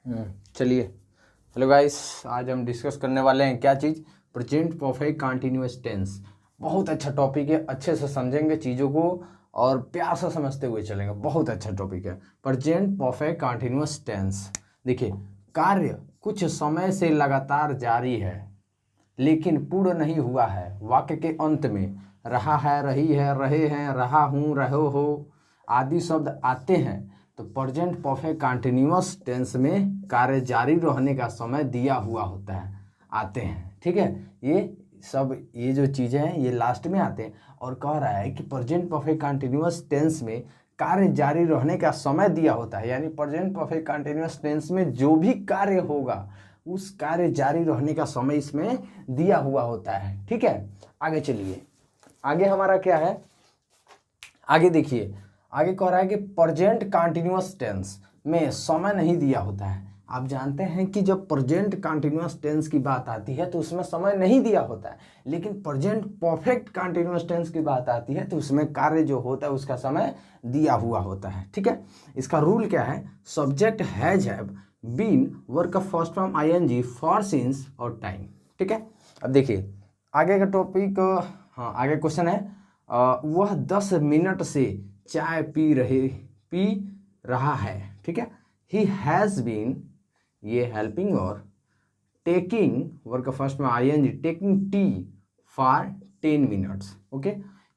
चलिए, hello guys, आज हम डिस्कस करने वाले हैं क्या चीज़, प्रेजेंट परफेक्ट कंटिन्यूअस टेंस। बहुत अच्छा टॉपिक है, अच्छे से समझेंगे चीज़ों को और प्यार से समझते हुए चलेंगे। बहुत अच्छा टॉपिक है प्रेजेंट परफेक्ट कंटिन्यूअस टेंस। देखिए, कार्य कुछ समय से लगातार जारी है लेकिन पूर्ण नहीं हुआ है। वाक्य के अंत में रहा है, रही है, रहे हैं, रहा हूँ, रहो हो आदि शब्द आते हैं तो प्रेजेंट परफेक्ट कंटिन्यूअस टेंस में कार्य जारी रहने का समय दिया हुआ होता है, आते हैं। ठीक है, ये जो चीज़ें हैं ये लास्ट में आते हैं और कह रहा है कि प्रेजेंट परफेक्ट कंटिन्यूअस टेंस में कार्य जारी रहने का समय दिया होता है। यानी प्रेजेंट परफेक्ट कंटिन्यूअस टेंस में जो भी कार्य होगा उस कार्य जारी रहने का समय इसमें दिया हुआ होता है। ठीक है, आगे चलिए, आगे हमारा क्या है, आगे देखिए, आगे कह रहा है कि प्रेजेंट कंटिन्यूअस टेंस में समय नहीं दिया होता है। आप जानते हैं कि जब प्रेजेंट कंटिन्यूअस टेंस की बात आती है तो उसमें समय नहीं दिया होता है, लेकिन प्रेजेंट परफेक्ट कंटिन्यूअस टेंस की बात आती है तो उसमें कार्य जो होता है उसका समय दिया हुआ होता है। ठीक है, इसका रूल क्या है, subject has have been verb of first form ING for since और टाइम। ठीक है, अब देखिए आगे का टॉपिक, हाँ आगे क्वेश्चन है, वह 10 मिनट से चाय पी रहा है। ठीक है, ही हैज़ बीन, ये हेल्पिंग और टेकिंग वर्क फर्स्ट में ING, taking tea for 10 minutes. Okay,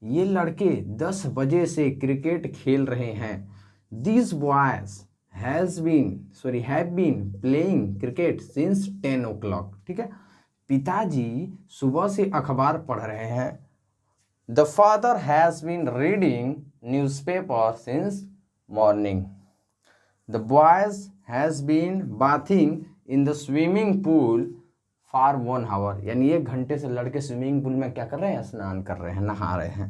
ये लड़के 10 बजे से क्रिकेट खेल रहे हैं। This boys have been playing cricket since 10 o'clock। ठीक है, पिताजी सुबह से अखबार पढ़ रहे हैं। The father has been reading newspaper since morning. The boys has been bathing in the swimming pool for 1 hour। यानी 1 घंटे से लड़के स्विमिंग पूल में क्या कर रहे हैं, स्नान कर रहे हैं, नहा रहे हैं।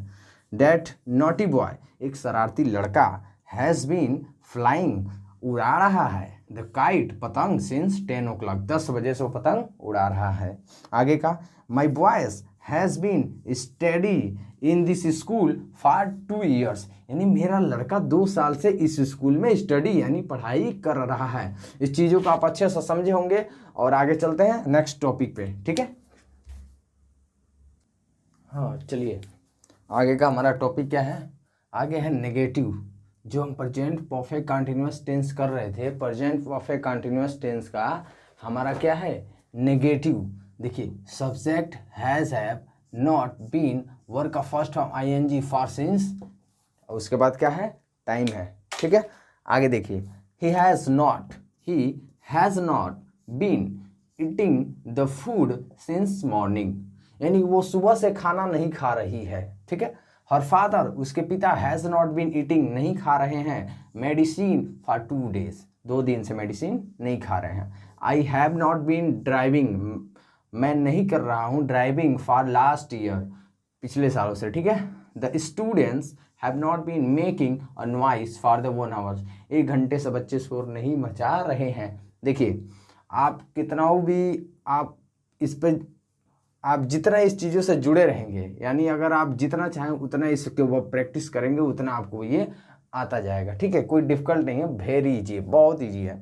That naughty boy, एक शरारती लड़का, has been flying, उड़ा रहा है, द काइट, पतंग, सिंस 10 o'clock, 10 बजे से वो पतंग उड़ा रहा है। आगे का, my boys has been study in this school for 2 years। यानी मेरा लड़का 2 साल से इस स्कूल में स्टडी यानी पढ़ाई कर रहा है। इस चीज़ों को आप अच्छे से समझे होंगे और आगे चलते हैं नेक्स्ट टॉपिक पे। ठीक है, हाँ चलिए, आगे का हमारा टॉपिक क्या है, आगे है नेगेटिव। जो हम प्रेजेंट परफेक्ट कंटिन्यूअस टेंस कर रहे थे, प्रेजेंट परफेक्ट कंटिन्यूअस टेंस का हमारा क्या है, नेगेटिव। देखिए, subject has have not been verb of first form ING for since, उसके बाद क्या है, टाइम है। ठीक है, आगे देखिए, he has not been eating the food since morning. यानी वो सुबह से खाना नहीं खा रही है। ठीक है, हर फादर, उसके पिता, हैज़ नॉट बीन ईटिंग, नहीं खा रहे हैं, मेडिसिन फॉर 2 days, 2 दिन से मेडिसिन नहीं खा रहे हैं। I have not been driving, मैं नहीं कर रहा हूँ ड्राइविंग फॉर लास्ट ईयर, पिछले सालों से। ठीक है, the students have not been making a noise for the 1 hour, 1 घंटे से बच्चे शोर नहीं मचा रहे हैं। देखिए, आप कितना भी आप जितना इस चीज़ों से जुड़े रहेंगे, यानी अगर आप जितना चाहें उतना इसके ऊपर प्रैक्टिस करेंगे उतना आपको ये आता जाएगा। ठीक है, कोई डिफिकल्ट नहीं है, वेरी इजी है, बहुत इजी है।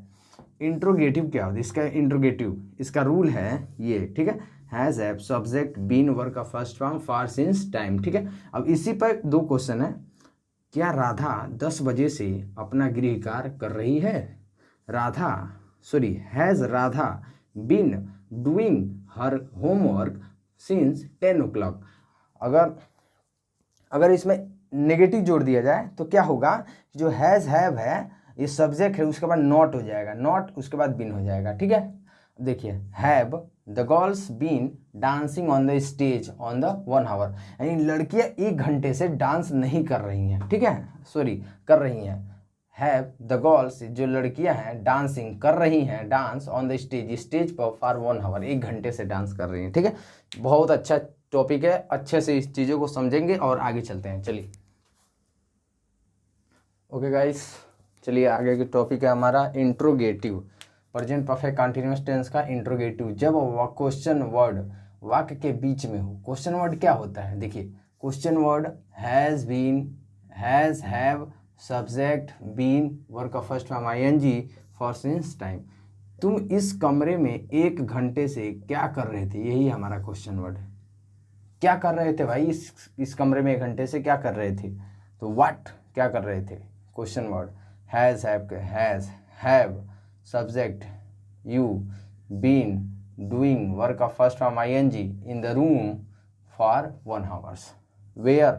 इंट्रोगेटिव क्या होता है, इसका इंट्रोगेटिव, इसका रूल है ये। ठीक है, has have subject been work का first form for since time. ठीक है, अब इसी पर 2 क्वेश्चन है। क्या राधा 10 बजे से अपना गृह कार्य कर रही है? Has Radha been doing her homework since 10 o'clock। अगर इसमें नेगेटिव जोड़ दिया जाए तो क्या होगा, जो हैज़ हैव है ये सब्जेक्ट है, उसके बाद नॉट हो जाएगा, नॉट उसके बाद बीन हो जाएगा। ठीक है, देखिए, have the girls been dancing on the stage on the 1 hour। यानी लड़कियां 1 घंटे से डांस नहीं कर रही हैं। ठीक है, कर रही हैं। हैव द गर्ल्स, जो लड़कियां हैं, डांसिंग कर रही हैं, डांस ऑन द स्टेज पर फॉर 1 hour, 1 घंटे से डांस कर रही हैं। ठीक है, बहुत अच्छा टॉपिक है, अच्छे से इस चीज़ों को समझेंगे और आगे चलते हैं। चलिए, ओके गाइस, चलिए आगे की टॉपिक है हमारा interrogative, present perfect continuous tense का इंट्रोगेटिव। जब क्वेश्चन वर्ड वाक्य के बीच में हो, क्वेश्चन वर्ड क्या होता है, देखिए, question word has been, has have, subject been, verb of first form ING for since time. तुम इस कमरे में 1 घंटे से क्या कर रहे थे, यही हमारा क्वेश्चन वर्ड है। क्या कर रहे थे भाई, इस कमरे में 1 घंटे से क्या कर रहे थे, तो व्हाट क्या कर रहे थे, question word. Has have subject, you, been, doing verb of first form ING, in the room for 1 hours, where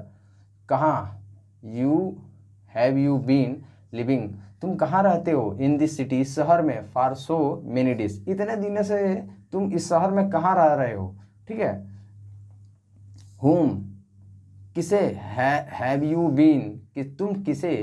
कहाँ, हैव यू बीन लिविंग तुम कहाँ रहते हो, इन दिस सिटी इस शहर में, फॉर सो मेनी डेज इतने दिनों से तुम इस शहर में कहाँ रह रहे हो, ठीक है। whom किसे, हैव यू बीन कि तुम किसे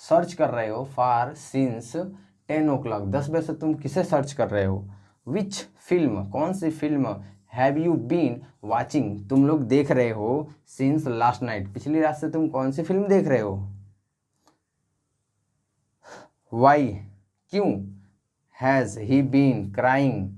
सर्च कर रहे हो, फॉर सिंस 10 o'clock 10 बजे से तुम किसे सर्च कर रहे हो, विच फिल्म कौन सी film, have you been watching तुम लोग देख रहे हो, सिंस लास्ट नाइट पिछली रात से तुम कौन सी फिल्म देख रहे हो, वाई क्यों, हैज़ ही बीन क्राइंग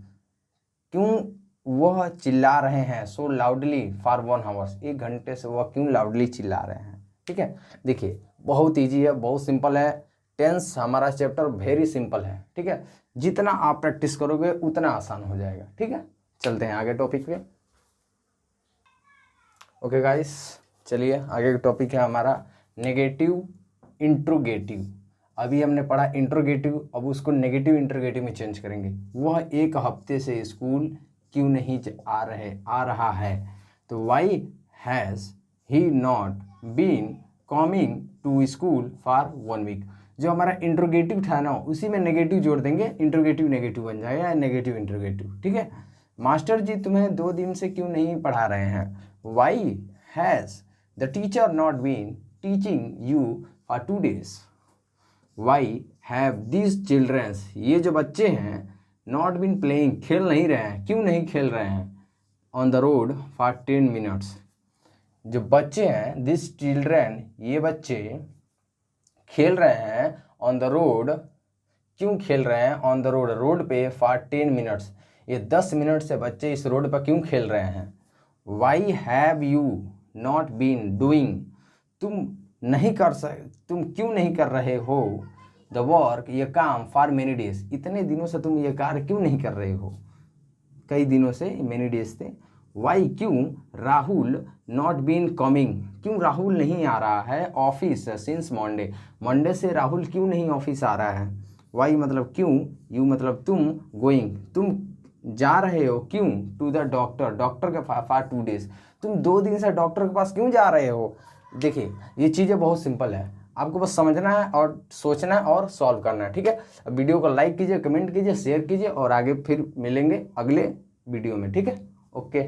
क्यों वह चिल्ला रहे हैं, सो लाउडली फॉर 1 hour 1 घंटे से वह क्यों लाउडली चिल्ला रहे हैं, ठीक है। देखिए बहुत ईजी है, बहुत सिंपल है, टेंस हमारा चैप्टर वेरी सिंपल है, ठीक है। जितना आप प्रैक्टिस करोगे उतना आसान हो जाएगा, ठीक है। चलते हैं आगे टॉपिक पे। ओके गाइस, चलिए आगे का टॉपिक है हमारा नेगेटिव इंट्रोगेटिव। अभी हमने पढ़ा इंट्रोगेटिव, अब उसको नेगेटिव इंट्रोगेटिव में चेंज करेंगे। वह 1 हफ्ते से स्कूल क्यों नहीं आ रहा है, तो why has he not been coming to school for 1 week। जो हमारा इंट्रोगेटिव था ना उसी में नेगेटिव जोड़ देंगे, इंट्रोगेटिव नेगेटिव बन जाएगा या नेगेटिव इंट्रोगेटिव, ठीक है। मास्टर जी तुम्हें 2 दिन से क्यों नहीं पढ़ा रहे हैं, why has the teacher not been teaching you for 2 days। Why have these childrens ये जो बच्चे हैं नॉट बीन प्लेइंग खेल नहीं रहे हैं, क्यों नहीं खेल रहे हैं, on the road for 10 minutes। जो बच्चे हैं दिस चिल्ड्रन ये बच्चे खेल रहे हैं ऑन द रोड, क्यों खेल रहे हैं ऑन द रोड पे फॉर 10 minutes ये 10 मिनट से बच्चे इस रोड पर क्यों खेल रहे हैं। Why have you not been doing तुम क्यों नहीं कर रहे हो द वर्क ये काम फॉर मेनी डेज इतने दिनों से तुम ये कार्य क्यों नहीं कर रहे हो, कई दिनों से मेनी डेज थे। वाई क्यों राहुल नॉट बीन कमिंग क्यों राहुल नहीं आ रहा है ऑफिस सिंस मंडे से राहुल क्यों नहीं ऑफिस आ रहा है। वाई मतलब क्यों, यू मतलब तुम, गोइंग तुम जा रहे हो क्यों, टू द डॉक्टर के फॉर 2 days तुम 2 दिन से डॉक्टर के पास क्यों जा रहे हो। देखिए ये चीज़ें बहुत सिंपल है, आपको बस समझना है और सोचना है और सॉल्व करना है, ठीक है। अब वीडियो को लाइक कीजिए, कमेंट कीजिए, शेयर कीजिए और आगे फिर मिलेंगे अगले वीडियो में, ठीक है। ओके।